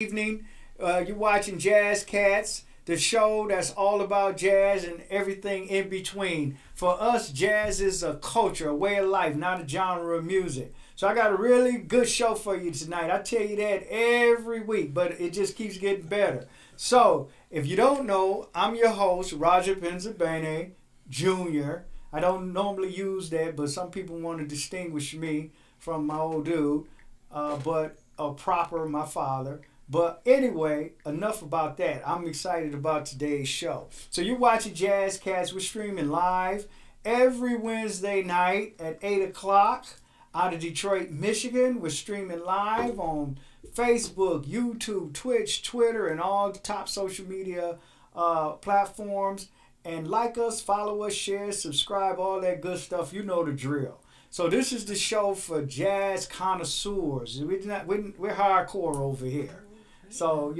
Evening. You're watching Jazz Cats, the show that's all about jazz and everything in between. For us, jazz is a culture, a way of life, not a genre of music. So I got a really good show for you tonight. I tell you that every week, but it just keeps getting better. So if you don't know, I'm your host, Roger Penzabene Jr. I don't normally use that, but some people want to distinguish me from my old dude, but proper, my father. But anyway, enough about that. I'm excited about today's show. So you're watching Jazz Cats. We're streaming live every Wednesday night at 8 o'clock out of Detroit, Michigan. We're streaming live on Facebook, YouTube, Twitch, Twitter, and all the top social media platforms. And like us, follow us, share, subscribe, all that good stuff. You know the drill. So this is the show for jazz connoisseurs. We're hardcore over here. So,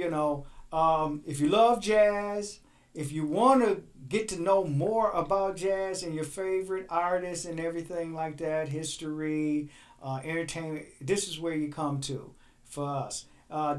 if you love jazz, if you want to get to know more about jazz and your favorite artists and everything like that, history, entertainment, this is where you come to for us.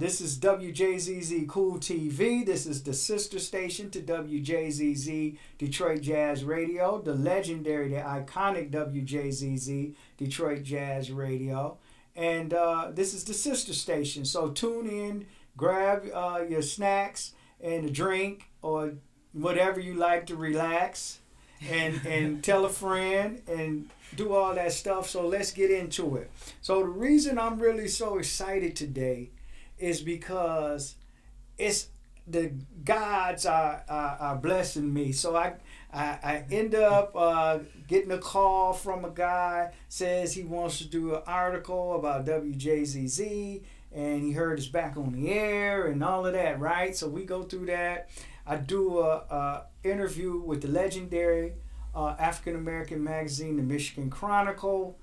This is Wjzz Cool TV. This is the sister station to WJZZ Detroit Jazz Radio, the legendary, the iconic WJZZ Detroit Jazz Radio. And this is the sister station. So tune in. Grab your snacks and a drink or whatever you like to relax and tell a friend and do all that stuff. So let's get into it. So the reason I'm really so excited today is because it's the gods are blessing me. So I end up getting a call from a guy, says he wants to do an article about WJZZ, and he heard us back on the air and all of that, right? So we go through that. I do a interview with the legendary African-American magazine, the Michigan Chronicle.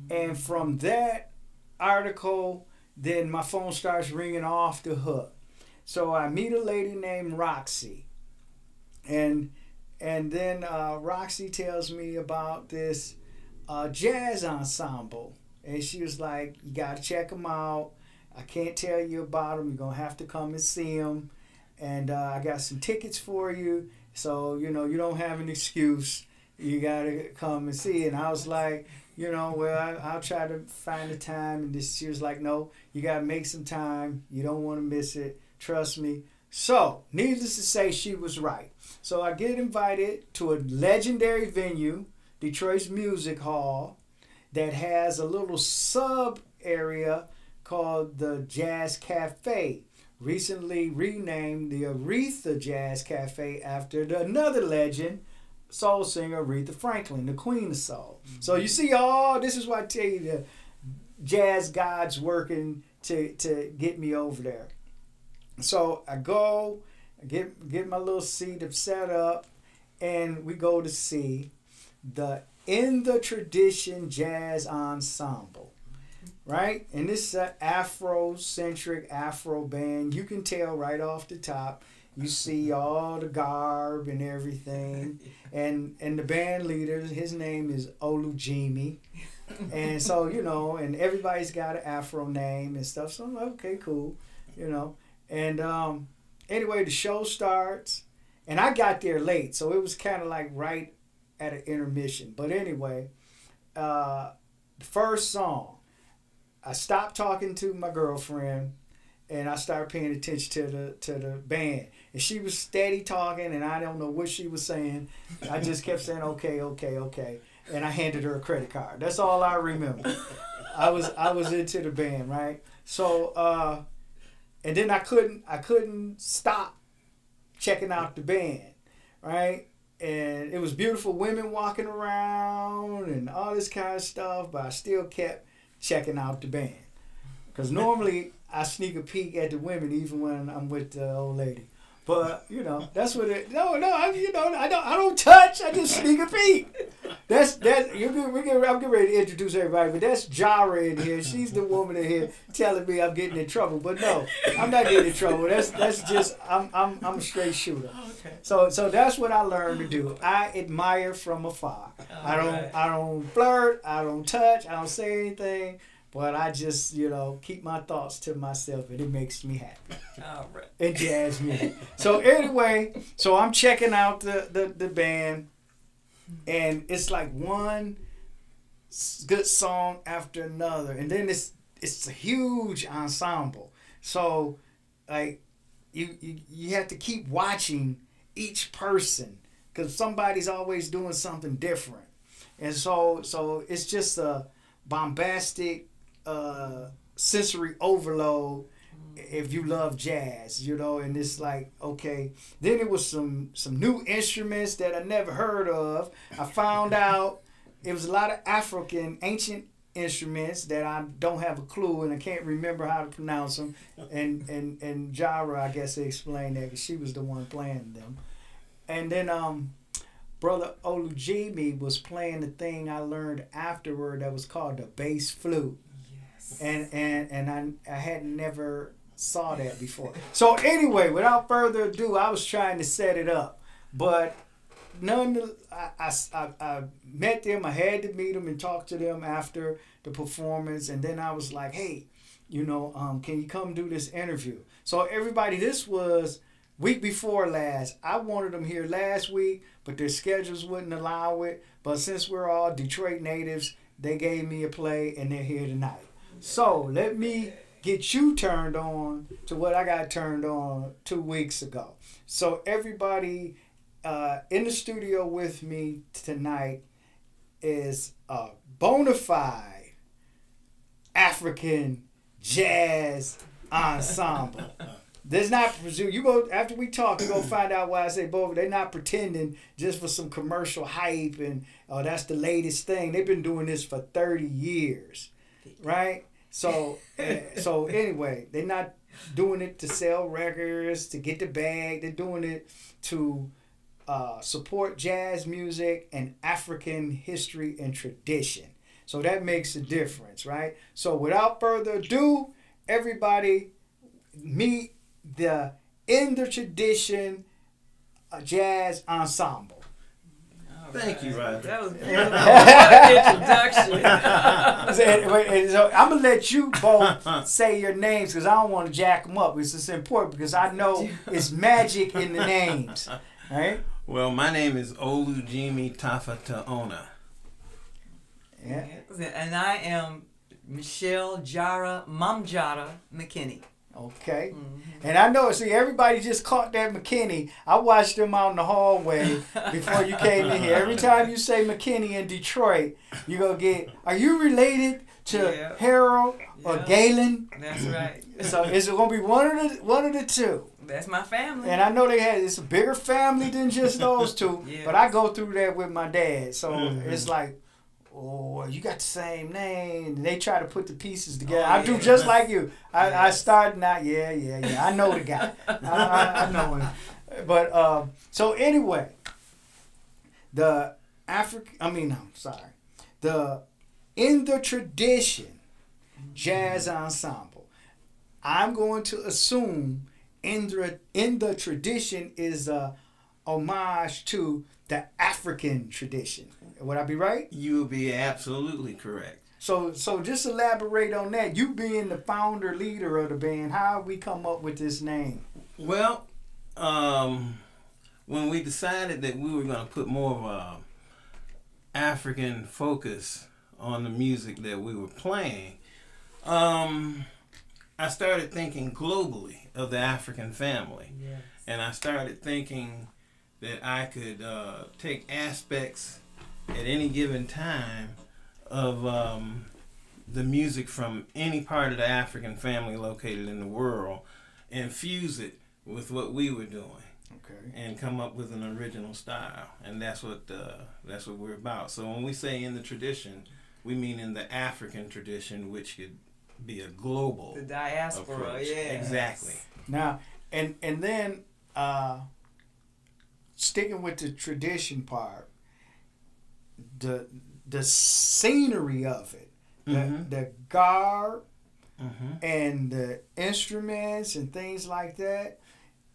And from that article, then my phone starts ringing off the hook. So I meet a lady named Roxy. And then Roxy tells me about this jazz ensemble. And she was like, you got to check them out. I can't tell you about them. You're going to have to come and see them. And I got some tickets for you. So, you don't have an excuse. You got to come and see it. And I was like, well, I'll try to find the time. And she was like, no, you got to make some time. You don't want to miss it. Trust me. So, needless to say, she was right. So I get invited to a legendary venue, Detroit's Music Hall, that has a little sub area called the Jazz Cafe, recently renamed the Aretha Jazz Cafe after another legend, soul singer Aretha Franklin, the Queen of Soul. Mm-hmm. So you see, this is why I tell you the jazz gods working to get me over there. So I go, get my little seat set up, and we go to see the In the Tradition Jazz Ensemble. Right? And this is an Afro-centric Afro band. You can tell right off the top. You see all the garb and everything. And the band leader, his name is Olujimi. And so, and everybody's got an Afro name and stuff. So I'm like, okay, cool. And anyway, the show starts. And I got there late. So it was kind of like right at an intermission. But anyway, the first song, I stopped talking to my girlfriend, and I started paying attention to the band. And she was steady talking, and I don't know what she was saying. I just kept saying, okay. And I handed her a credit card. That's all I remember. I was into the band, right? So, and then I couldn't stop checking out the band, right? And it was beautiful women walking around and all this kind of stuff, but I still kept checking out the band, because normally I sneak a peek at the women even when I'm with the old lady. But that's what it. No, I don't touch. I just sneak a peek. I'm getting ready to introduce everybody, but that's Jara in here. She's the woman in here telling me I'm getting in trouble. But no, I'm not getting in trouble. That's just I'm a straight shooter. Okay. So that's what I learned to do. I admire from afar. I don't flirt. I don't touch. I don't say anything. but I just, keep my thoughts to myself, and it makes me happy. All right. And jazz music. So anyway, I'm checking out the band, and it's like one good song after another, and then it's a huge ensemble. So like you have to keep watching each person because somebody's always doing something different, and so it's just a bombastic sensory overload if you love jazz, and it's like, okay. Then it was some new instruments that I never heard of. I found out it was a lot of African ancient instruments that I don't have a clue and I can't remember how to pronounce them. And Jara, I guess they explained that because she was the one playing them. And then Brother Olujimi was playing the thing I learned afterward that was called the bass flute. Yes. And I had never saw that before. So anyway, without further ado, I was trying to set it up, but I met them. I had to meet them and talk to them after the performance, and then I was like, hey, can you come do this interview? So everybody, this was week before last. I wanted them here last week, but their schedules wouldn't allow it. But since we're all Detroit natives, they gave me a play, and they're here tonight. So let me get you turned on to what I got turned on 2 weeks ago. So everybody in the studio with me tonight is a bona fide African jazz ensemble. There's not, you go, after we talk, you're going to find out why I say both. They're not pretending just for some commercial hype and that's the latest thing. They've been doing this for 30 years, right? So anyway, they're not doing it to sell records, to get the bag. They're doing it to support jazz music and African history and tradition. So that makes a difference, right? So without further ado, everybody meet the In the Tradition Jazz Ensemble. Thank you, Roger. That was beautiful. Introduction. So I'm going to let you both say your names because I don't want to jack them up. It's important because I know it's magic in the names. Right? Well, my name is Olujimi Tafataona. Yeah. And I am Michelle Jara Mamjara McKinney. Okay. Mm-hmm. And I know, see, everybody just caught that McKinney. I watched them out in the hallway before you came in here. Every time you say McKinney in Detroit, you're going to get, are you related to Harold or Galen? That's right. So is it going to be one of the two? That's my family. And I know it's a bigger family than just those two, but I go through that with my dad. So it's like, oh, you got the same name. And they try to put the pieces together. I do just like you. I started out, I know the guy. I know him. But, so anyway, the In the Tradition Jazz Ensemble. I'm going to assume In the Tradition is a homage to the African tradition. Would I be right? You will be absolutely correct. So just elaborate on that. You being the founder, leader of the band, how we come up with this name? Well, when we decided that we were going to put more of a African focus on the music that we were playing, I started thinking globally of the African family. Yes. And I started thinking that I could take aspects at any given time of the music from any part of the African family located in the world and fuse it with what we were doing. Okay. And come up with an original style. And that's what we're about. So when we say in the tradition, we mean in the African tradition, which could be a global the diaspora approach. Yeah, exactly. Now and then sticking with the tradition part, the scenery of it, the garb and the instruments and things like that.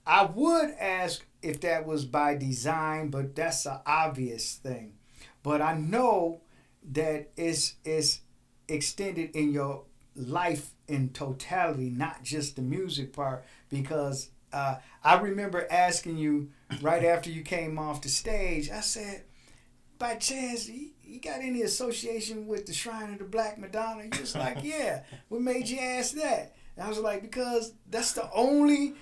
I would ask if that was by design, but that's an obvious thing. But I know that it's extended in your life in totality, not just the music part. Because I remember asking you right after you came off the stage, I said, by chance, you got any association with the Shrine of the Black Madonna? You was like, yeah. What made you ask that? And I was like, because that's the only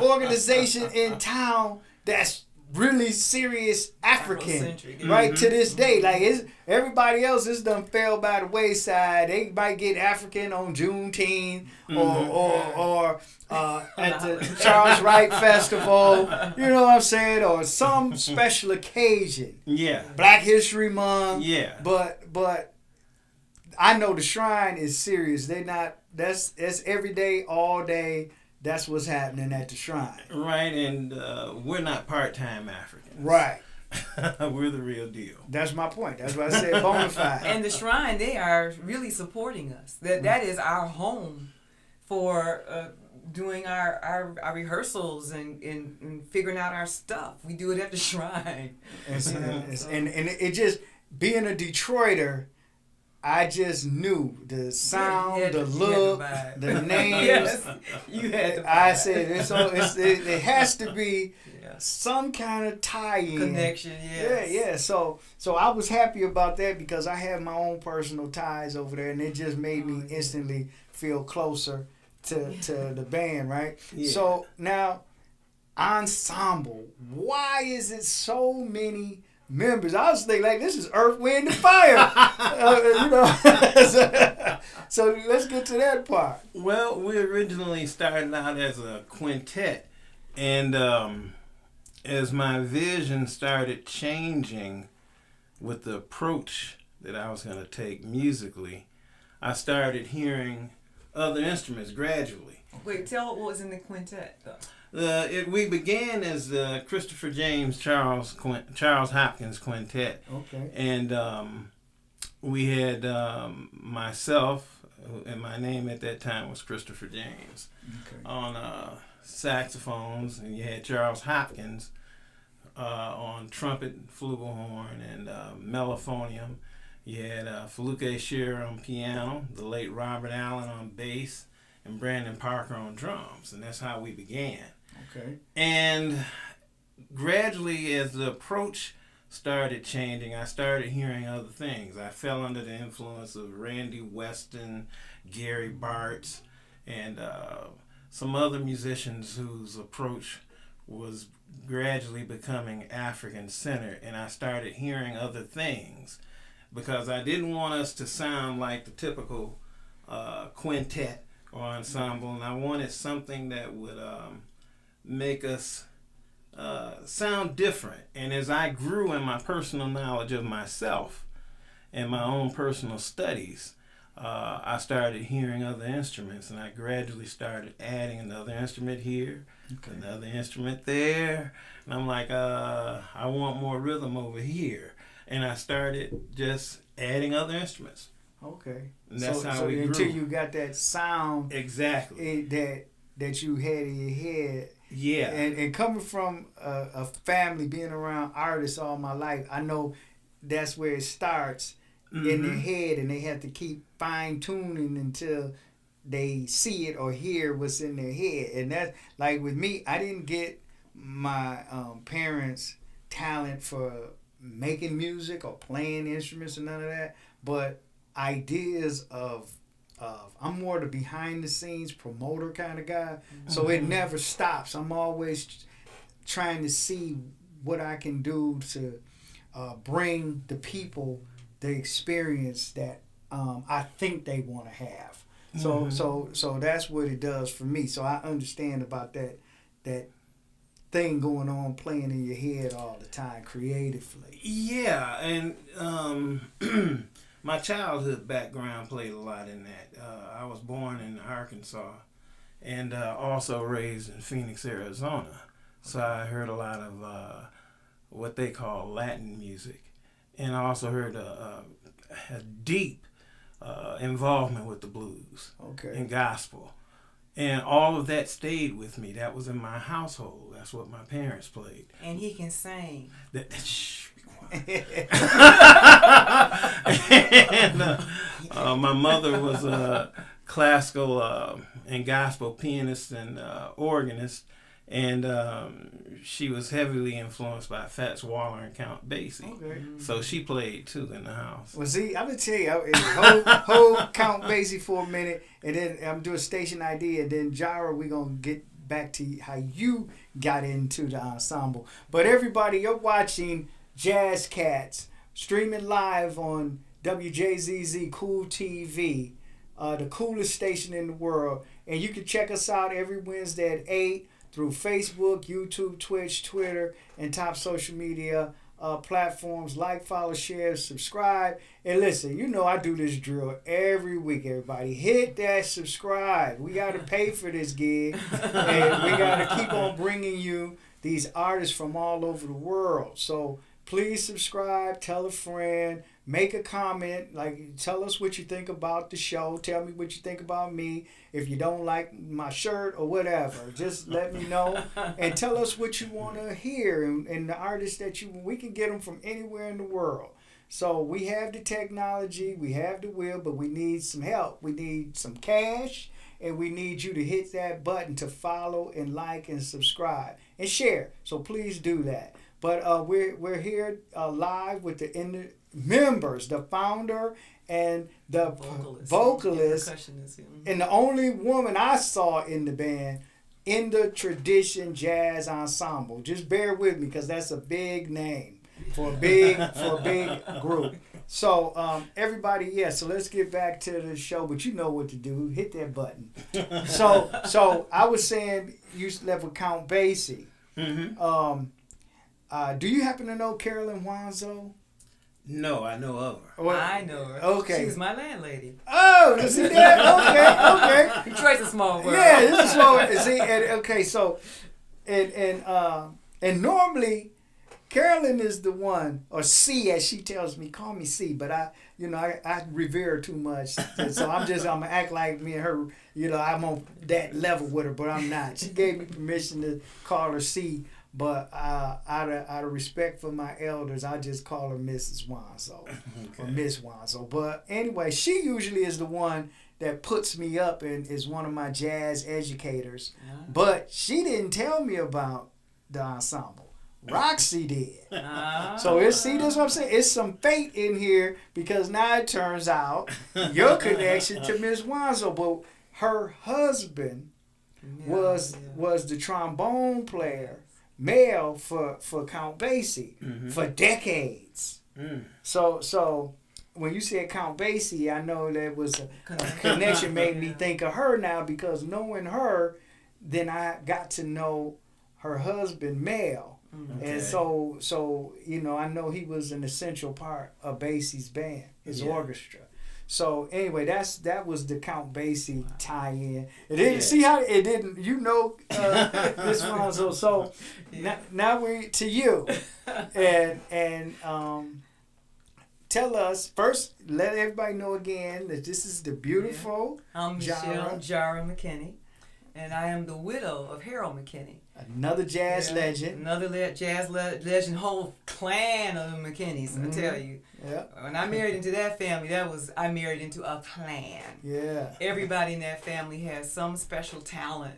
organization in town that's really serious African, right? To this day, like everybody else is done fell by the wayside. They might get African on Juneteenth or at the Charles Wright Festival, you know what I'm saying, or some special occasion. Yeah. Black History Month. Yeah. But I know the Shrine is serious. They not. That's every day, all day. That's what's happening at the Shrine. Right, and we're not part-time Africans. Right. We're the real deal. That's my point. That's why I said bona fide. And the Shrine, they are really supporting us. That is our home for doing our rehearsals and figuring out our stuff. We do it at the Shrine. And it just, being a Detroiter, I just knew the sound, the look, the names. Yes, you had to I said it has to be some kind of tie-in. Connection, yes. Yeah. So I was happy about that because I have my own personal ties over there, and it just made me instantly feel closer to the band, right? Yeah. So now, ensemble. Why is it so many members? I was thinking, like, this is Earth, Wind, and Fire. You know. So let's get to that part. Well, we originally started out as a quintet, and as my vision started changing with the approach that I was going to take musically, I started hearing other instruments gradually. Wait, tell what was in the quintet, though. We began as the Christopher James Charles Hopkins Quintet. Okay. And we had myself, and my name at that time was Christopher James, on saxophones, and you had Charles Hopkins on trumpet, flugelhorn, and mellophonium. You had Feluke Shearer on piano, the late Robert Allen on bass, and Brandon Parker on drums, and that's how we began. Okay. And gradually, as the approach started changing, I started hearing other things. I fell under the influence of Randy Weston, Gary Bartz, and some other musicians whose approach was gradually becoming African-centered, and I started hearing other things because I didn't want us to sound like the typical quintet or ensemble, and I wanted something that would make us sound different. And as I grew in my personal knowledge of myself and my own personal studies, I started hearing other instruments, and I gradually started adding another instrument here, another instrument there, and I'm like, I want more rhythm over here, and I started just adding other instruments. Okay. And that's how we grew. Until you got that sound exactly that you had in your head. Yeah. And coming from a family, being around artists all my life, I know that's where it starts in their head, and they have to keep fine-tuning until they see it or hear what's in their head. And that's, like with me, I didn't get my parents' talent for making music or playing instruments or none of that, but ideas of I'm more the behind the scenes promoter kind of guy, so it never stops. I'm always trying to see what I can do to bring the people the experience that I think they want to have. So that's what it does for me. So I understand about that thing going on, playing in your head all the time creatively. Yeah, and my childhood background played a lot in that. I was born in Arkansas and also raised in Phoenix, Arizona. So I heard a lot of what they call Latin music. And I also heard a deep involvement with the blues and gospel. And all of that stayed with me. That was in my household. That's what my parents played. And he can sing. Shh, be quiet. And my mother was a classical and gospel pianist and organist, and she was heavily influenced by Fats Waller and Count Basie. Okay. So she played too in the house. Well, see, I'm gonna tell you, hold Count Basie for a minute, and then I'm doing station ID, and then Jara, we gonna get back to how you got into the ensemble. But everybody, you're watching Jazz Cats streaming live on Wjzz Cool TV, the coolest station in the world, and you can check us out every Wednesday at 8 through Facebook, YouTube, Twitch, Twitter, and top social media platforms. Like, follow, share, subscribe. And listen, you know I do this drill every week, everybody. Hit that subscribe. We got to pay for this gig. And we got to keep on bringing you these artists from all over the world. So please subscribe, tell a friend, make a comment, like tell us what you think about the show, tell me what you think about me. If you don't like my shirt or whatever, just let me know and tell us what you want to hear and the artists that we can get them from anywhere in the world. So we have the technology, we have the will, but we need some help. We need some cash, and we need you to hit that button to follow and like and subscribe and share. So please do that. But we're here live with the members, the founder and the vocalist, and the only woman I saw in the band in the Tradition Jazz Ensemble. Just bear with me, because that's a big name for a big group. So everybody, yeah. So let's get back to the show. But you know what to do. Hit that button. So I was saying you left with Count Basie. Mm-hmm. Do you happen to know Carolyn Wjzz? No, I know of her. Well, I know her. Okay. She was my landlady. Oh, see that? Okay. Detroit's a small world. Yeah, this is small world. See, okay, so, and normally, Carolyn is the one, or C as she tells me, call me C, but I revere her too much, so I'm gonna act like me and her, I'm on that level with her, but I'm not. She gave me permission to call her C. But out of respect for my elders, I just call her Mrs. Wjzz, or Miss Wjzz. But anyway, she usually is the one that puts me up and is one of my jazz educators. Yeah. But she didn't tell me about the ensemble. Roxy did. So this is what I'm saying. It's some fate in here, because now it turns out your connection to Miss Wjzz, but her husband was the trombone player. Male for Count Basie for decades. So when you said Count Basie, I know that was a connection made me think of her now, because knowing her, then I got to know her husband Mel. Okay. And so I know he was an essential part of Basie's band, his orchestra. So anyway, that was the Count Basie tie-in. It didn't see how it didn't. This one. So now we to you, and tell us first. Let everybody know again that this is the beautiful. I'm Michelle Jara McKinney, and I am the widow of Harold McKinney. Another jazz legend. Another jazz legend, whole clan of the McKinneys, I tell you. Yeah. When I married into that family, I married into a clan. Yeah. Everybody in that family has some special talent.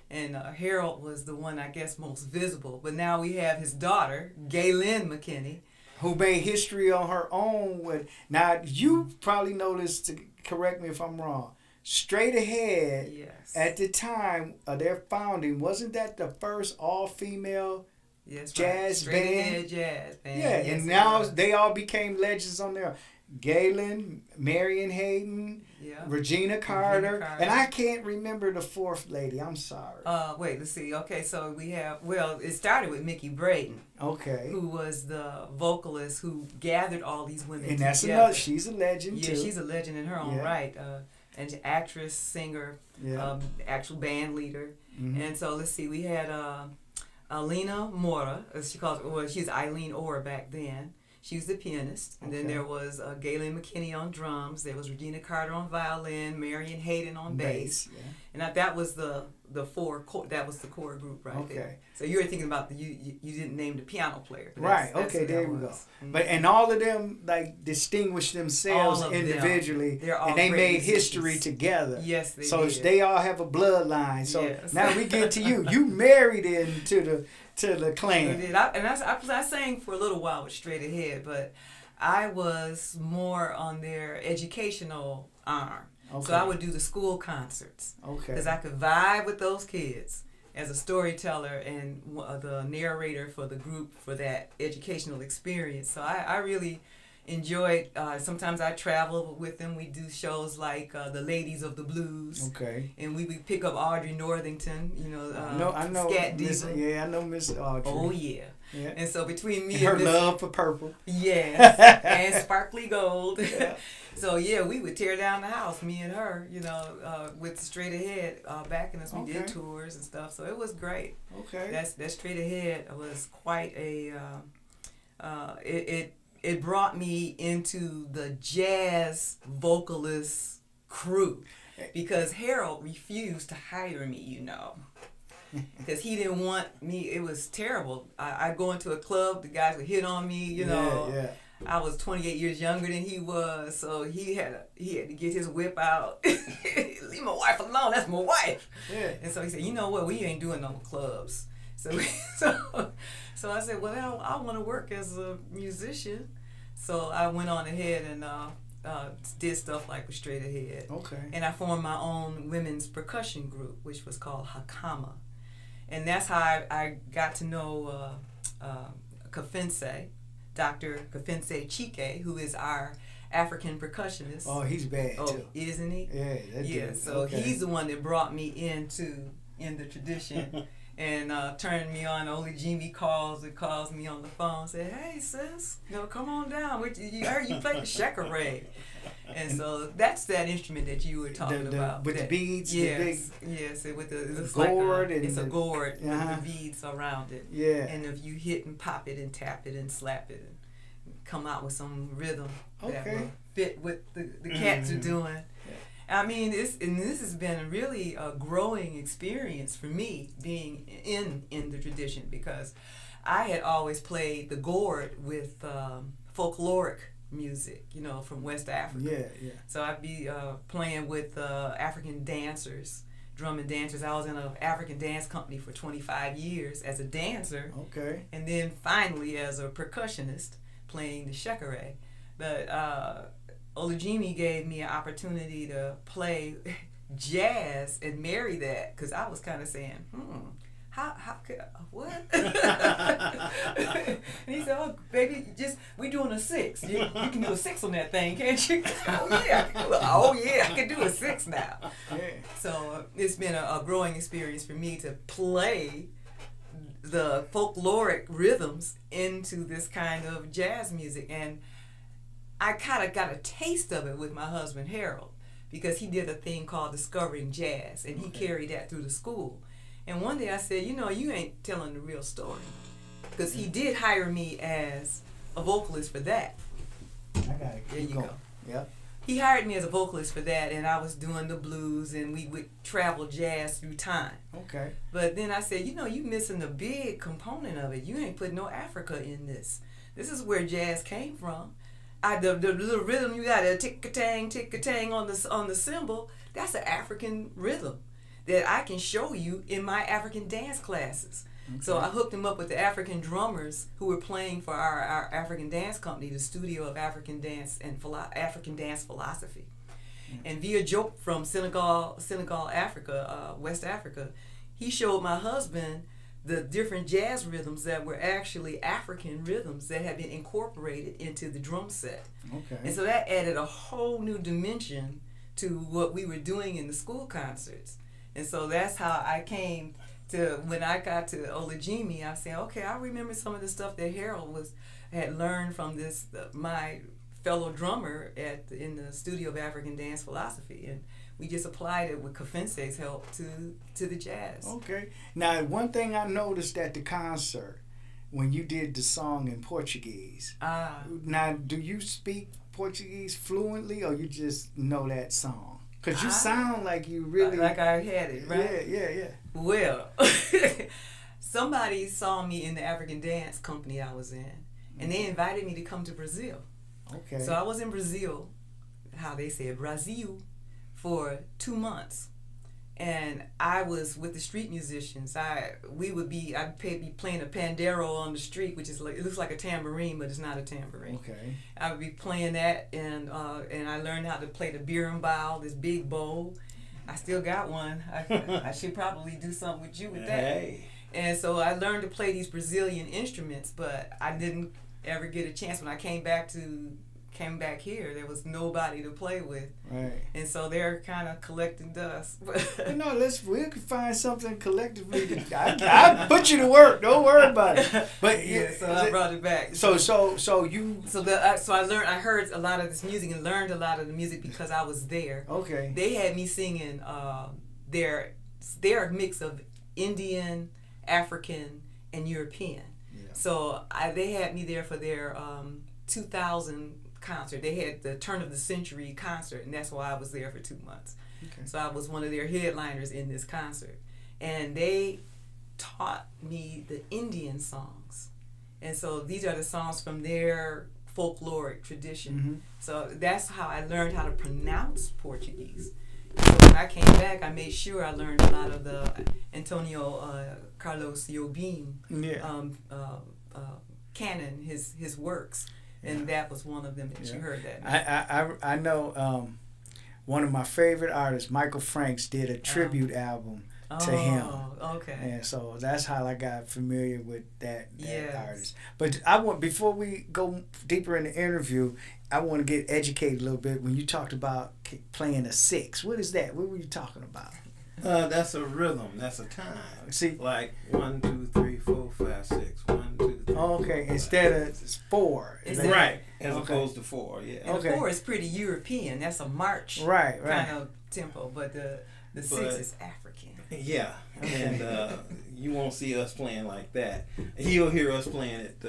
And Harold was the one, I guess, most visible. But now we have his daughter, Gaylyn McKinney, who made history on her own. Now, you probably know this, to correct me if I'm wrong. Straight Ahead, at the time of their founding, wasn't that the first all-female jazz Straight band? Ahead jazz band. Yeah, and now they all became legends on there. Gaylyn, Marion Hayden, Regina Carter, and I can't remember the fourth lady. I'm sorry. Wait, let's see. Okay, so we have, it started with Mickey Braden. Okay. Who was the vocalist who gathered all these women and that's together. She's a legend too. Yeah, she's a legend in her own right. And actress, singer, actual band leader. Mm-hmm. And so let's see, we had Alina Mora, as she calls, she's Eileen Orr back then. She was the pianist. And then Okay. there was Galen McKinney on drums. There was Regina Carter on violin, Marion Hayden on bass. Yeah. And that was the that was the core group right Okay. there. So you were thinking about you didn't name the piano player. But Right. that's Okay. who that There we go. was. But and all of them like distinguished themselves All of them. individually, They're all and they great made history musicians. together. Yes, they So did. they all have a bloodline. So Yes. now we get to you. You married into the I clan. did. I sang for a little while with Straight Ahead, but I was more on their educational arm. Okay. So I would do the school concerts Okay. because I could vibe with those kids as a storyteller and the narrator for the group for that educational experience. So I really enjoyed. Sometimes I travel with them. We do shows like the Ladies of the Blues. Okay. And we would pick up Audrey Northington, I know. Scat Miss, Diva. yeah, I know Miss Audrey. Oh yeah. Yeah. And so between me And her and Miss, love for purple. yes, and sparkly gold. Yeah. So yeah, we would tear down the house, me and her, with Straight Ahead backing us. We did Okay. tours and stuff, so it was great. Okay. That Straight Ahead was quite a. It brought me into the jazz vocalist crew because Harold refused to hire me, because he didn't want me. It was terrible. I go into a club, the guys would hit on me, Yeah. I was 28 years younger than he was, so he had to get his whip out. Leave my wife alone. That's my wife. Yeah. And so he said, you know what? We ain't doing no clubs. So I said, well, I want to work as a musician. So I went on ahead and did stuff like with Straight Ahead. Okay. And I formed my own women's percussion group, which was called Hakama. And that's how I got to know Kafense, Dr. Kafense Chike, who is our African percussionist. Oh, he's bad too. Isn't he? Yeah. That Yeah, dude. so Okay. he's the one that brought me in the tradition and turned me on. Only Jimmy calls me on the phone, said, "Hey sis, come on down. I heard you play the shekere." And so that's that instrument that you were talking about. With the beads, the big Yes, with the it looks gourd like and it's a the- gourd with Uh-huh. the beads around it. Yeah. And if you hit and pop it and tap it and slap it and come out with some rhythm that Okay. will fit what the cats are doing. I mean, this has been really a growing experience for me being in the tradition because I had always played the gourd with folkloric music, from West Africa. Yeah. So I'd be playing with African dancers, drum and dancers. I was in an African dance company for 25 years as a dancer, Okay. and then finally as a percussionist playing the shekere. But Olajimi gave me an opportunity to play jazz and marry that because I was kind of saying, how could what? And he said, "Oh, baby, we doing a 6. You can do a 6 on that thing, can't you?" Oh yeah, I can do a 6 now. Yeah. So it's been a growing experience for me to play the folkloric rhythms into this kind of jazz music, and I kind of got a taste of it with my husband Harold because he did a thing called Discovering Jazz, and he carried that through the school. And one day I said, you ain't telling the real story, because he did hire me as a vocalist for that. I got it. There Keep you going. go. Yeah. He hired me as a vocalist for that, and I was doing the blues, and we would travel jazz through time. Okay. But then I said, you missing the big component of it. You ain't put no Africa in this. This is where jazz came from. The little rhythm you got, a tick-a-tang on the cymbal, that's an African rhythm that I can show you in my African dance classes. Okay. So I hooked him up with the African drummers who were playing for our African dance company, the Studio of African Dance and African Dance Philosophy. Mm-hmm. And Via Joke from Senegal, Africa, West Africa, he showed my husband the different jazz rhythms that were actually African rhythms that had been incorporated into the drum set. Okay. And so that added a whole new dimension to what we were doing in the school concerts. And so that's how I came to, when I got to Olajimi, I said, okay, I remember some of the stuff that Harold had learned from my fellow drummer in the Studio of African Dance Philosophy. And we just applied it with Kafense's help to the jazz. Okay. Now, one thing I noticed at the concert, when you did the song in Portuguese. Now, do you speak Portuguese fluently, or you just know that song? Because you sound like you really... Like I had it, right? Yeah. Well, somebody saw me in the African dance company I was in, and they invited me to come to Brazil. Okay. So I was in Brazil, how they say Brazil, for 2 months. And I was with the street musicians. I'd be playing a pandero on the street, which is like, it looks like a tambourine, but it's not a tambourine. Okay. I would be playing that, and I learned how to play the berimbau, this big bowl. I still got one. I should probably do something with you with that. Hey. And so I learned to play these Brazilian instruments, but I didn't ever get a chance. When I came back here, there was nobody to play with. Right. And so they're kind of collecting dust. No, we can find something collectively. I put you to work. Don't worry about it. But yeah, so I brought it back. So I learned. I heard a lot of this music and learned a lot of the music because I was there. Okay. They had me singing their mix of Indian, African, and European. Yeah. So they had me there for their 2000 concert. They had the turn of the century concert, and that's why I was there for 2 months. Okay. So I was one of their headliners in this concert, and they taught me the Indian songs, and so these are the songs from their folkloric tradition. Mm-hmm. So that's how I learned how to pronounce Portuguese. So when I came back, I made sure I learned a lot of the Antonio Carlos Jobim canon, his works. And that was one of them that you heard that. I know one of my favorite artists, Michael Franks, did a tribute album to him. Okay. And so that's how I got familiar with that artist. But before we go deeper in the interview, I want to get educated a little bit. When you talked about playing a six, what is that? What were you talking about? That's a rhythm. That's a time. See, like 1, 2, 3, 4, 5, 6. 1, 2, 3. Okay, 4, instead of 4. Right, as opposed to 4. Yeah. And the 4 is pretty European. That's a march kind of tempo, but the 6 is African. Yeah, and you won't see us playing like that. You'll hear us playing it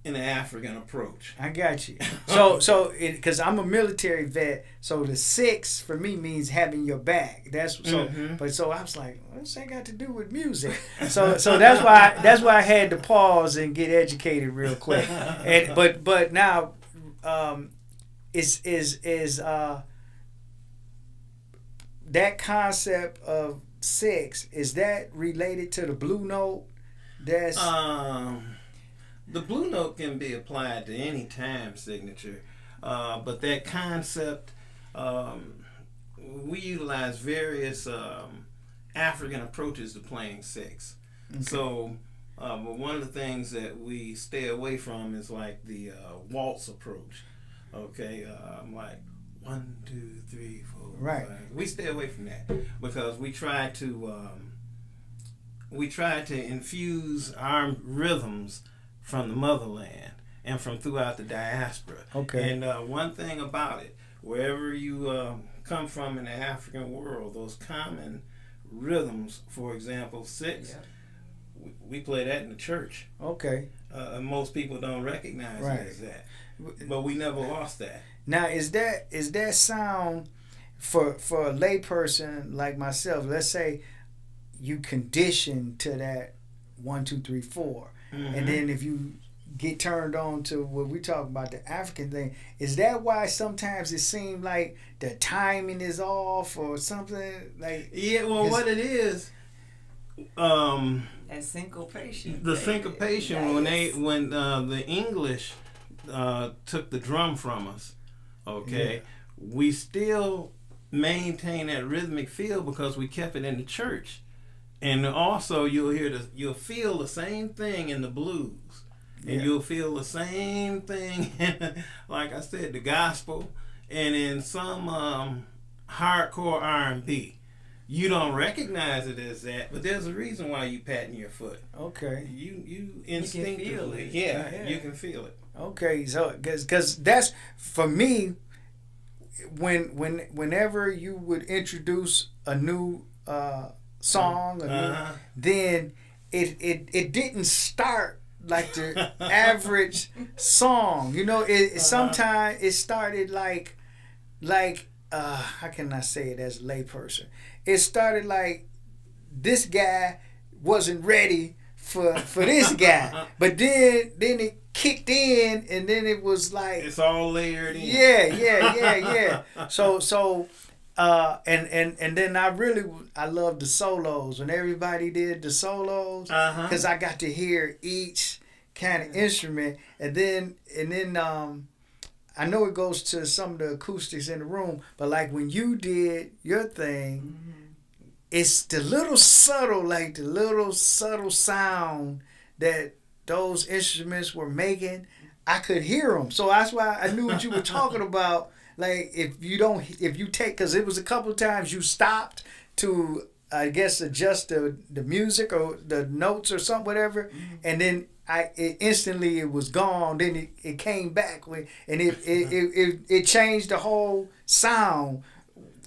in an African approach. I got you. So because I'm a military vet, so the 6 for me means having your back. That's so. Mm-hmm. But so I was like, what's that got to do with music? So that's why I had to pause and get educated real quick. And but now, is that concept of 6, is that related to the blue note? That's the blue note can be applied to any time signature, but that concept, we utilize various African approaches to playing 6. Okay. So, but one of the things that we stay away from is like the waltz approach. Okay, like 1, 2, 3, 4. Right. 5. We stay away from that because we try to infuse our rhythms from the motherland and from throughout the diaspora. Okay. And one thing about it, wherever you come from in the African world, those common rhythms, for example, 6, we play that in the church. Okay. Most people don't recognize it as that, but we never lost that. Now, is that sound for a layperson like myself? Let's say you condition to that 1, 2, 3, 4. Mm-hmm. And then if you get turned on to what we talk about, the African thing, is that why sometimes it seems like the timing is off or something? Like, yeah, well, what it is, and syncopation. The syncopation, yes. when the English took the drum from us, we still maintain that rhythmic feel because we kept it in the church. And also you'll feel the same thing in the blues. And you'll feel the same thing in, like I said, the gospel, and in some hardcore R&B. You don't recognize it as that, but there's a reason why you patting your foot. Okay. You instinctively, you can feel it. Okay, so because that's for me. Whenever you would introduce a new song, then it didn't start like the average song. You know, sometimes it started like how can I say it as a layperson? It started like this guy wasn't ready for this guy, but then it kicked in, and then it was like it's all layered in. Yeah. So and then I love the solos when everybody did the solos, because I got to hear each kind of instrument, and then I know it goes to some of the acoustics in the room, but like when you did your thing, it's the little subtle sound that those instruments were making. I could hear them, so that's why I knew what you were talking about. Like if you take, because it was a couple of times you stopped to, I guess, adjust the music or the notes or something, whatever, and then it instantly was gone. Then it came back and it changed the whole sound.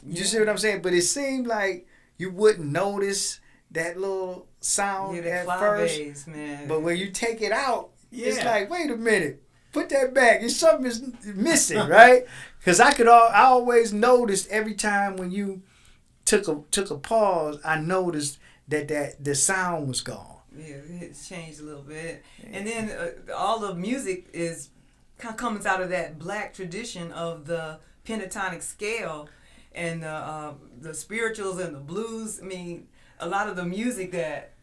You see what I'm saying? But it seemed like you wouldn't notice that little sound at first. Man. But when you take it out, it's like, wait a minute, put that back. Something is missing, right? Because I always noticed every time when you took a pause, I noticed that the sound was gone. Yeah, it's changed a little bit. And then all the music comes out of that black tradition of the pentatonic scale and the spirituals and the blues. I mean, a lot of the music that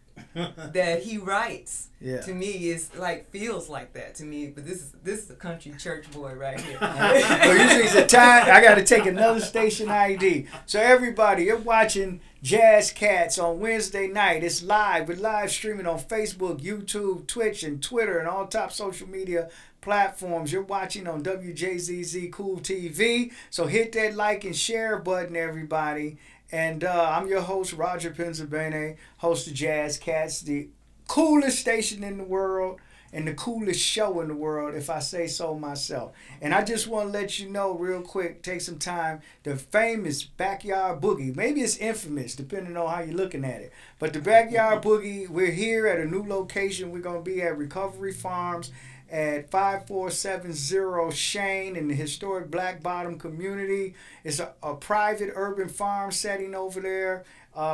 he writes to me is feels like that to me. But this is a country church boy right here. Well, usually it's a time I got to take another station ID. So everybody, you're watching Wjzz Cats on Wednesday night. It's live. We're live streaming on Facebook, YouTube, Twitch, and Twitter, and all top social media platforms. You're watching on Wjzz Cool TV. So hit that like and share button, everybody. And I'm your host, Roger Penzabene, host of Wjzz Cats, the coolest station in the world and the coolest show in the world, if I say so myself. And I just want to let you know real quick, take some time, the famous Backyard Boogie. Maybe it's infamous, depending on how you're looking at it. But the Backyard Boogie, we're here at a new location. We're going to be at Recovery Farms at 5470 Shane in the historic Black Bottom community. It's a private urban farm setting over there.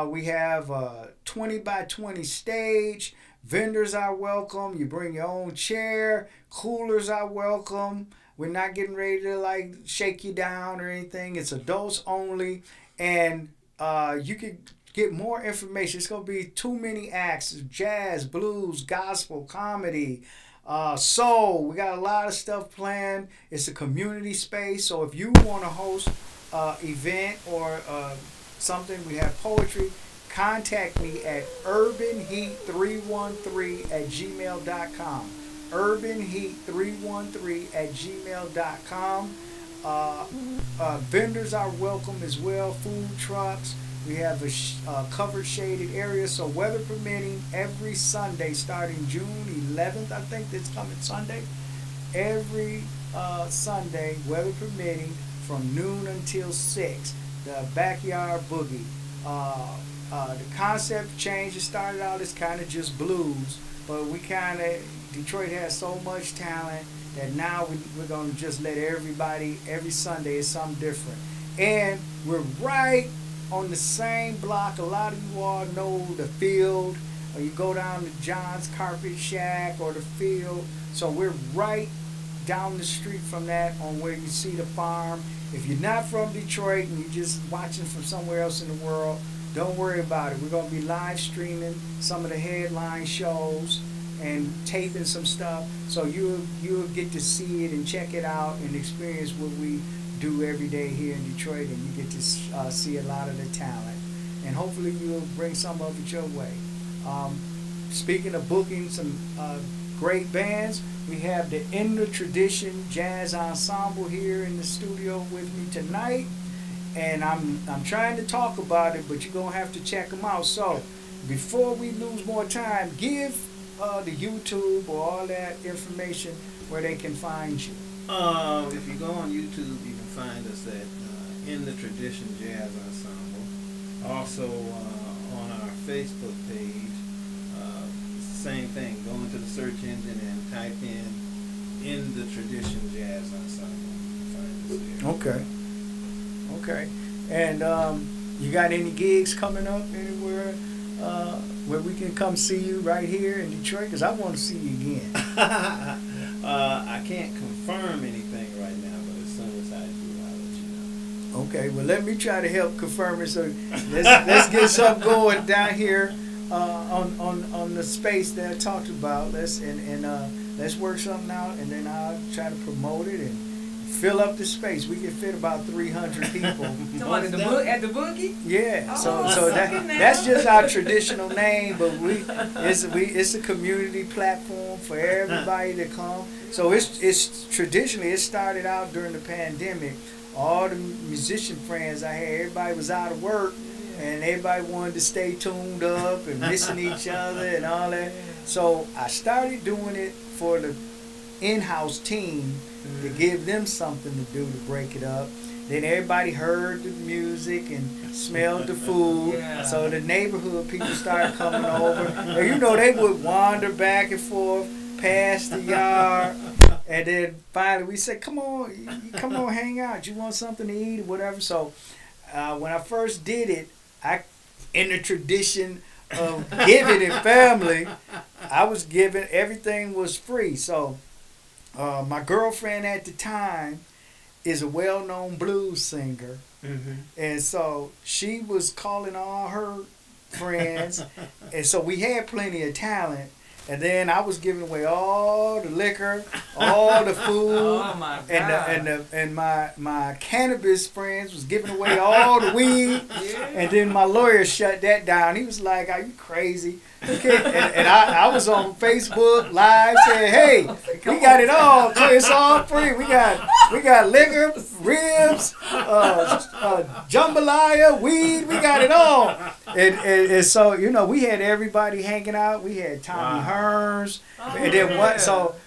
We have a 20 by 20 stage. Vendors are welcome. You bring your own chair. Coolers are welcome. We're not getting ready to shake you down or anything. It's adults only. And you can get more information. It's going to be too many acts. Jazz, blues, gospel, comedy, soul. We got a lot of stuff planned. It's a community space. So if you want to host an event or something, we have poetry. Contact me at urbanheat313@gmail.com. urbanheat313@gmail.com. Vendors are welcome as well. Food trucks. We have a covered shaded area. So weather permitting, every Sunday starting June 11th, I think that's coming Sunday. Every Sunday, weather permitting, from noon until 6. The Backyard Boogie. The concept changed. It started out as kind of just blues, but Detroit has so much talent that now we're going to just let everybody, every Sunday is something different. And we're right on the same block. A lot of you all know the Field, or you go down to John's Carpet Shack or the Field. So we're right down the street from that on where you see the farm. If you're not from Detroit and you're just watching from somewhere else in the world, don't worry about it. We're going to be live streaming some of the headline shows and taping some stuff. So you'll get to see it and check it out and experience what we do every day here in Detroit, and you get to see a lot of the talent. And hopefully you'll bring some of it your way. Speaking of booking some great bands, we have the In the Tradition Jazz Ensemble here in the studio with me tonight. And I'm trying to talk about it, but you're going to have to check them out. So before we lose more time, give the YouTube or all that information where they can find you. If you go on YouTube, you can find us at In the Tradition Jazz Ensemble. Also on our Facebook page, same thing. Go into the search engine and type in the tradition jazz ensemble. Find us there. Okay. Okay. And you got any gigs coming up anywhere where we can come see you right here in Detroit? Because I want to see you again. I can't confirm anything right now, but as soon as I do, I'll let you know. Okay, well, let me try to help confirm it. So let's get something going down here on the space that I talked about. Let's work something out, and then I'll try to promote it and fill up the space. We can fit about 300 people. At the boogie? Yeah. Oh, So that's just our traditional name, but it's a community platform for everybody to come. So it's traditionally it started out during the pandemic. All the musician friends I had, everybody was out of work, and everybody wanted to stay tuned up and missing each other and all that. So I started doing it for the in-house team to give them something to do to break it up. Then everybody heard the music and smelled the food. Yeah. So the neighborhood people started coming over. And they would wander back and forth past the yard. And then finally we said, come on, hang out. You want something to eat or whatever? So when I first did it, in the tradition of giving and family, I was giving, everything was free. So my girlfriend at the time is a well-known blues singer. Mm-hmm. And so she was calling all her friends. And so we had plenty of talent. And then I was giving away all the liquor, all the food, Oh my God. and my cannabis friends was giving away all the weed. Yeah. And then my lawyer shut that down. He was like, "Are you crazy?" Okay. And I was on Facebook Live saying, "Hey, we got it all. It's all free. We got liquor, ribs, jambalaya, weed. We got it all." And so we had everybody hanging out. We had Tommy Hearns, and then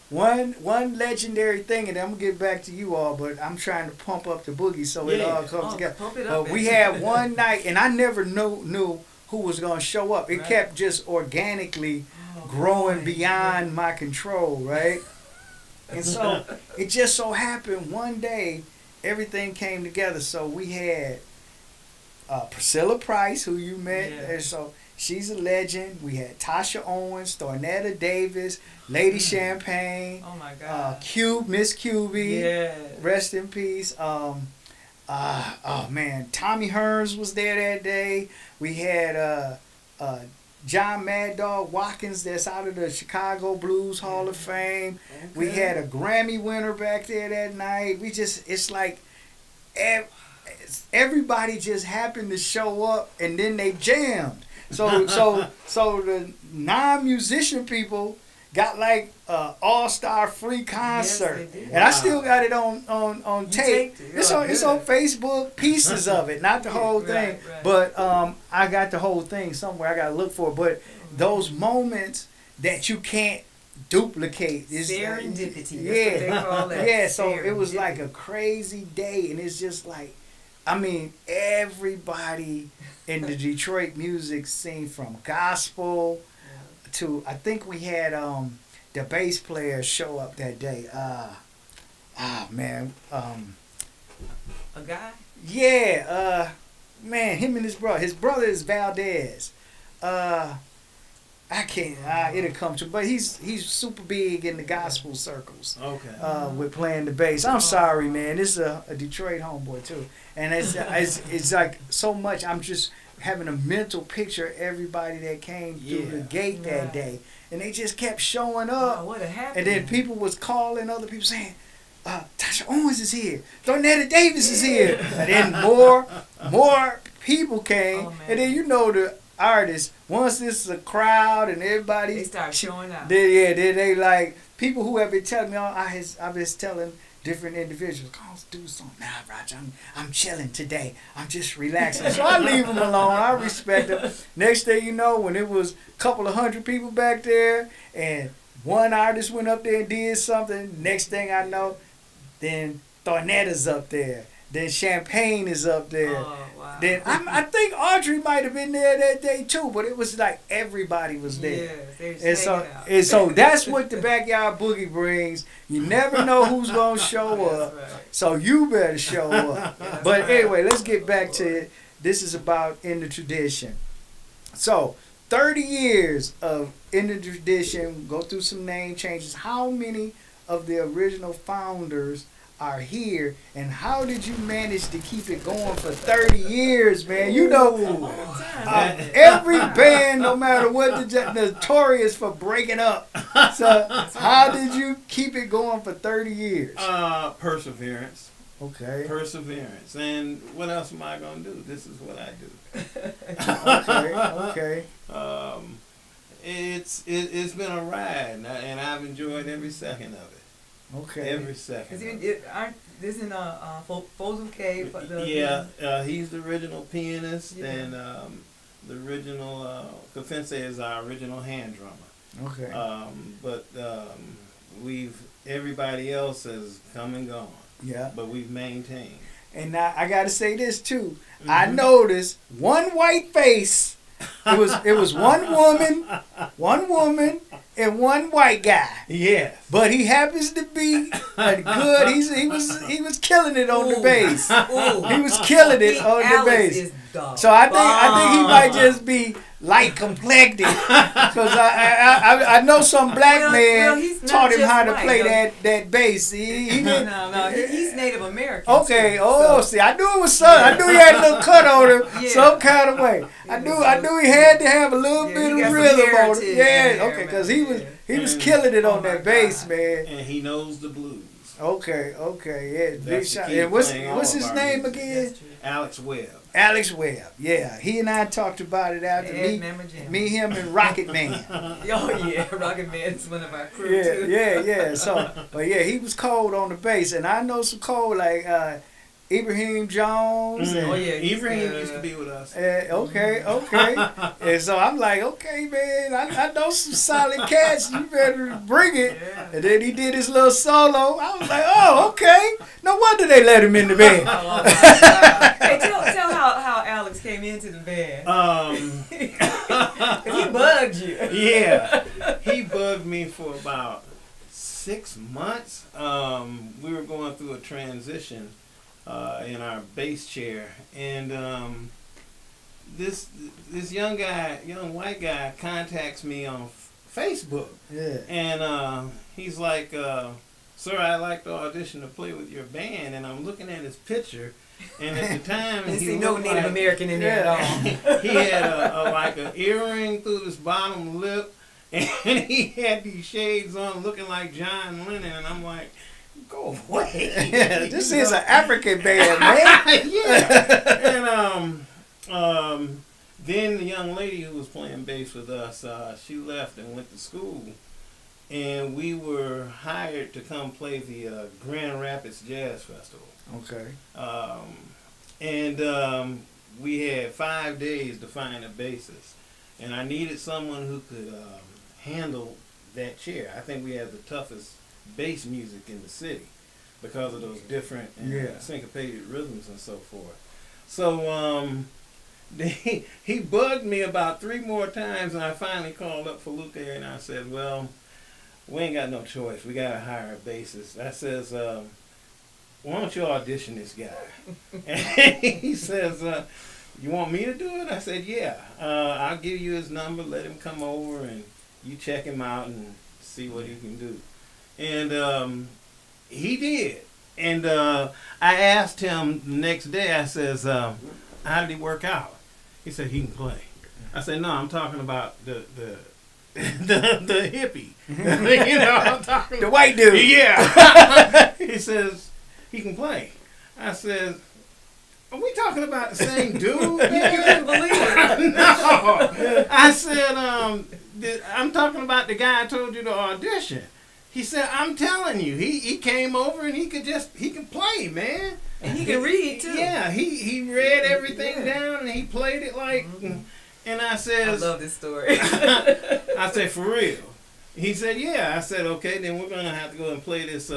one legendary thing, and then I'm gonna get back to you all, but I'm trying to pump up the boogie so it all comes together. Pump it up, But we had one night, and I never knew who was gonna show up. It kept just organically growing beyond my control, right? And so it just so happened one day everything came together. So we had Priscilla Price, who you met, and so she's a legend. We had Tasha Owens, Thornetta Davis, Lady Champagne, Oh my God. Miss Cubie, Yeah. rest in peace. Oh man, Tommy Hearns was there that day. We had John Mad Dog Watkins, that's out of the Chicago Blues Hall of Fame. We had a Grammy winner back there that night. It's like everybody just happened to show up, and then they jammed. So the non-musician people got like all-star free concert. Yes, they did. And I still got it on tape. taped it. It's on Facebook, pieces of it, not the whole thing. Right. But I got the whole thing somewhere. I got to look for it. But those moments that you can't duplicate is Serendipity. Yeah, That's what they call that. yeah. So it was Serendipity. like a crazy day, and it's just like, I mean, everybody in the Detroit music scene, from gospel to, I think we had the bass player show up that day. Man. A guy? Yeah, man, him and his brother. His brother is Valdez. I can't. It'll come to, but he's super big in the gospel circles. Okay. With playing the bass. I'm sorry, man. This is a Detroit homeboy too, and it's like so much. I'm just having a mental picture of everybody that came through the gate that day, and they just kept showing up. Oh, what happened? And then people was calling other people saying, Tasha Owens is here. Thornetta Davis is here. And then more people came. And then the artists, once this is a crowd and everybody, they start showing out. They like, people who have been telling me, I've been telling different individuals, go do something. Nah, Roger, I'm chilling today. I'm just relaxing. So I leave them alone. I respect them. Next thing you know, when it was a couple of hundred people back there and one artist went up there and did something, next thing I know, then Thornetta's up there. Then Champagne is up there. Oh, wow. Then I think Audrey might have been there that day too, but it was like everybody was there. Yeah, they was And so, hanging out. and so that's what the Backyard Boogie brings. You never know who's gonna show up, That's right. so you better show up. That's But right. anyway, let's get back to it. This is about In the Tradition. So 30 years of In the Tradition. Go through some name changes. How many of the original founders are here, and how did you manage to keep it going for 30 years, man? You know, every band, no matter what, the notorious for breaking up. So how did you keep it going for 30 years? Perseverance. Okay. Perseverance. And what else am I going to do? This is what I do. Okay. It's been a ride, and I've enjoyed every second of it. Okay. Every second. Isn't Fozel K? Yeah, he's the original pianist, Yeah. and the original Kafense is our original hand drummer. Okay. But everybody else has come and gone. Yeah. But we've maintained. And now I gotta say this too. Mm-hmm. I noticed one white face. It was one woman, and one white guy. Yes. But he happens to be good. He was killing it on the bass. He was killing it on the bass. So I think he might just be light complected, because I know some black man he's not taught him just how to white, play though. that bass. He didn't. No, he's Native American. Okay. too, Oh, so- see, I knew it was something. I knew he had a little cut on him, Yeah. some kind of way. I knew he had to have a little Yeah, bit he got of some rhythm on heritage it. in Yeah. there, Okay. Because man. he was Yeah. killing it Oh on that my bass, God. man. And he knows the blues. Okay. Yeah. Big That's the shot. key And to playing all what's of his our name music. again? That's true. Alex Webb. Alex Webb. Yeah. He and I talked about it after me, him, and Rocket Man. Oh yeah, Rocket Man's one of our crew too. Yeah. So, but yeah, he was cold on the bass, and I know some cold like Ibrahim Jones. Mm. Oh, yeah, he's Ibrahim good. used to be with us. Okay. And so I'm like, okay, man, I know some solid cats. You better bring it. Yeah. And then he did his little solo. I was like, oh, okay. No wonder they let him in the band. Oh, my God. Hey, tell how Alex came into the band. 'Cause he bugged you. Yeah, he bugged me for about 6 months. We were going through a transition in our bass chair, and this young white guy contacts me on Facebook, Yeah. and he's like, "Sir, I'd like to audition to play with your band." And I'm looking at his picture, and at the time Didn't he see no looked Native like, American in there at all. he had like an earring through his bottom lip, and he had these shades on looking like John Lennon, and I'm like, go away. Yeah, this is an African band, man. Yeah. And then the young lady who was playing bass with us, she left and went to school, and we were hired to come play the Grand Rapids Jazz Festival. Okay. And we had 5 days to find a bassist, and I needed someone who could handle that chair. I think we had the toughest bass music in the city because of those different and syncopated rhythms and so forth. So he bugged me about 3 more times, and I finally called up Feluke and I said, well, we ain't got no choice. We got to hire a bassist. I says, why don't you audition this guy? And he says, you want me to do it? I said, yeah. I'll give you his number. Let him come over and you check him out and see what he can do. And he did. And I asked him the next day, I says, how did he work out? He said, he can play. I said, no, I'm talking about the hippie. You know, I'm talking The white dude. Yeah. He says, he can play. I said, are we talking about the same dude? You couldn't believe it. No. I said, I'm talking about the guy I told you to audition. He said, I'm telling you, he came over and he can play, man. And he can read too. Yeah, he read everything down and he played it like, and I I says, love this story. I said, for real? He said, yeah. I said, okay, then we're going to have to go and play this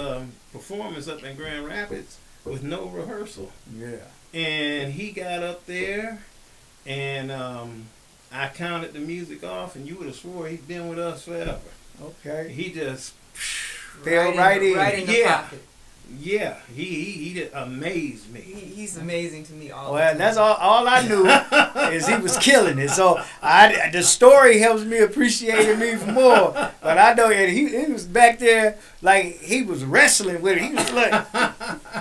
performance up in Grand Rapids with no rehearsal. Yeah. And he got up there, and I counted the music off, and you would have swore he'd been with us forever. Okay. He just Fell right in. Right in the pocket. Yeah, he did amaze me. He's amazing to me all the Well, time. that's all I knew is he was killing it. So the story helps me appreciate him even more. But I know that he was back there like he was wrestling with it. He was like,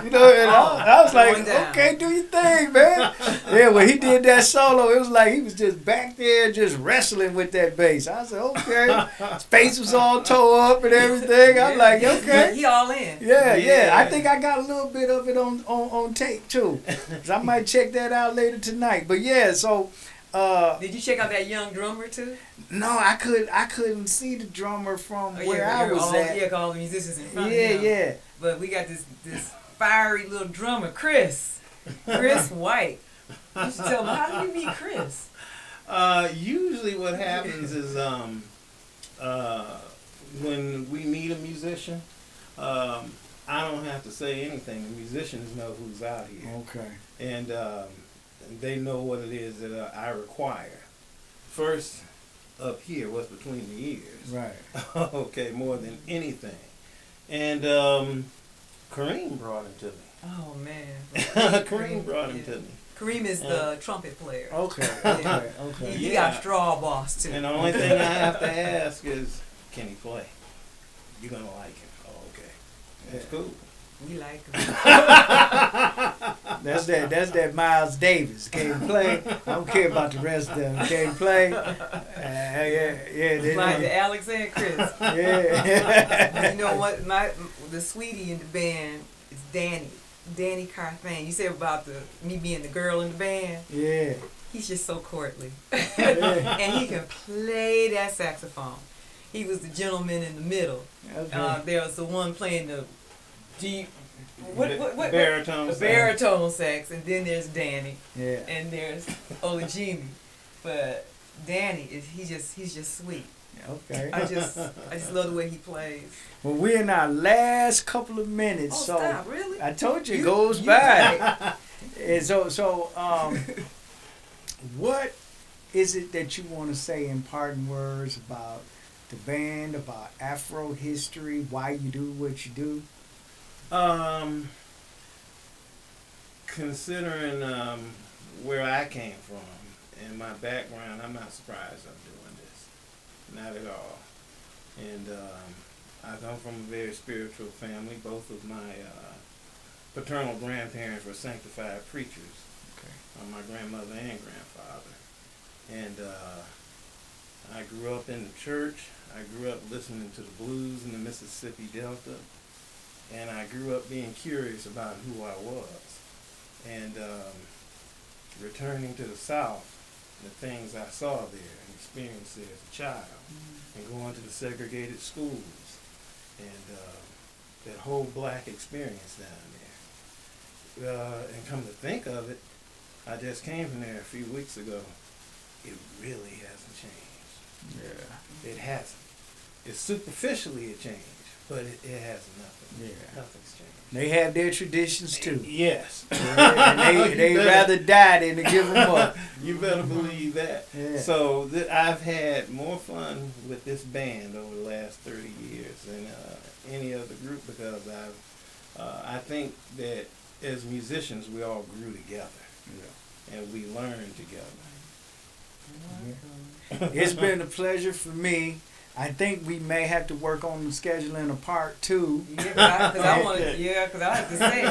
you know, and I was like, okay, do your thing, man. Yeah, when he did that solo, it was like he was just back there just wrestling with that bass. I said, okay. His face was all tore up and everything. I'm like, okay. He all in. Yeah. I think I got a little bit of it on tape too. So I might check that out later tonight. But yeah, so did you check out that young drummer too? no, I couldn't see the drummer from where I was at. Yeah, all the musicians in front of him. Yeah. But we got this fiery little drummer, Chris White. You should tell me, how did you meet Chris? Usually what happens is when we meet a musician, I don't have to say anything. The musicians know who's out here. Okay. And they know what it is that I require. First, up here, what's between the ears. Right. Okay, more than anything. And Kareem brought him to me. Oh man. Kareem brought him to me. Kareem is the trumpet player. Okay. He got straw boss too. And the only thing I have to ask is, can he play? You're gonna like him. Oh, okay. That's cool. We like him. That's that Miles Davis. Can't play. I don't care about the rest of them. Can't play. Yeah. Like the Alex and Chris. Yeah. You know what? The sweetie in the band is Danny Carthane. You said about me being the girl in the band. Yeah. He's just so courtly. Yeah. And he can play that saxophone. He was the gentleman in the middle. Okay. There was the one playing the deep, baritone sax. Baritone sax, and then there's Danny, Yeah. and there's Olajimi. But Danny he's just sweet. Okay. I just love the way he plays. Well, we're in our last couple of minutes, Oh, so stop, really? I told you it goes by. And so what is it that you want to say in parting words about the band, about Afro history, why you do what you do? Considering where I came from and my background, I'm not surprised I'm doing this. Not at all. And I come from a very spiritual family. Both of my paternal grandparents were sanctified preachers. Okay. My grandmother and grandfather. And I grew up in the church. I grew up listening to the blues in the Mississippi Delta. And I grew up being curious about who I was. And returning to the South, the things I saw there and experienced there as a child, and going to the segregated schools, and that whole black experience down there. And come to think of it, I just came from there a few weeks ago. It really hasn't changed. Yeah. It hasn't. It's superficially a change, but it has nothing. Yeah. Nothing's changed. They have their traditions too. Yes. And they rather die than to give them up. You better believe that. Yeah. So I've had more fun with this band over the last 30 years than any other group, because I think that as musicians we all grew together. Yeah. And we learned together. Yeah. It's been a pleasure for me. I think we may have to work on scheduling a part 2. Yeah, because I have to say,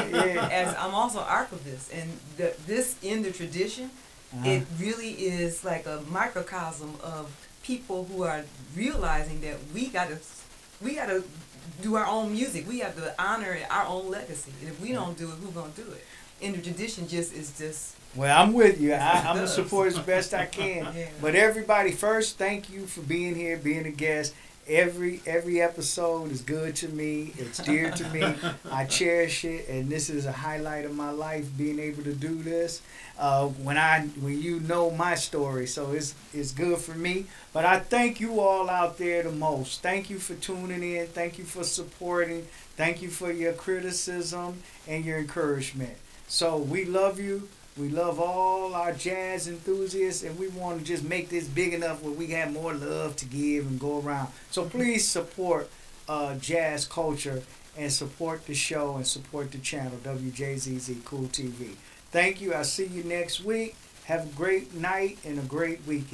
as I'm also archivist, and this in the tradition, it really is like a microcosm of people who are realizing that we gotta do our own music. We have to honor our own legacy, and if we don't do it, who's gonna do it? in the tradition is just. Well, I'm with you. I'm gonna support as best I can. Yeah. But everybody, first, thank you for being here, being a guest. Every Episode is good to me. It's dear to me. I cherish it, and this is a highlight of my life, being able to do this. When you know my story, so it's good for me. But I thank you all out there the most. Thank you for tuning in. Thank you for supporting. Thank you for your criticism and your encouragement. So we love you. We love all our jazz enthusiasts, and we want to just make this big enough where we have more love to give and go around. So please support jazz culture and support the show and support the channel, Wjzz Cool TV. Thank you. I'll see you next week. Have a great night and a great weekend.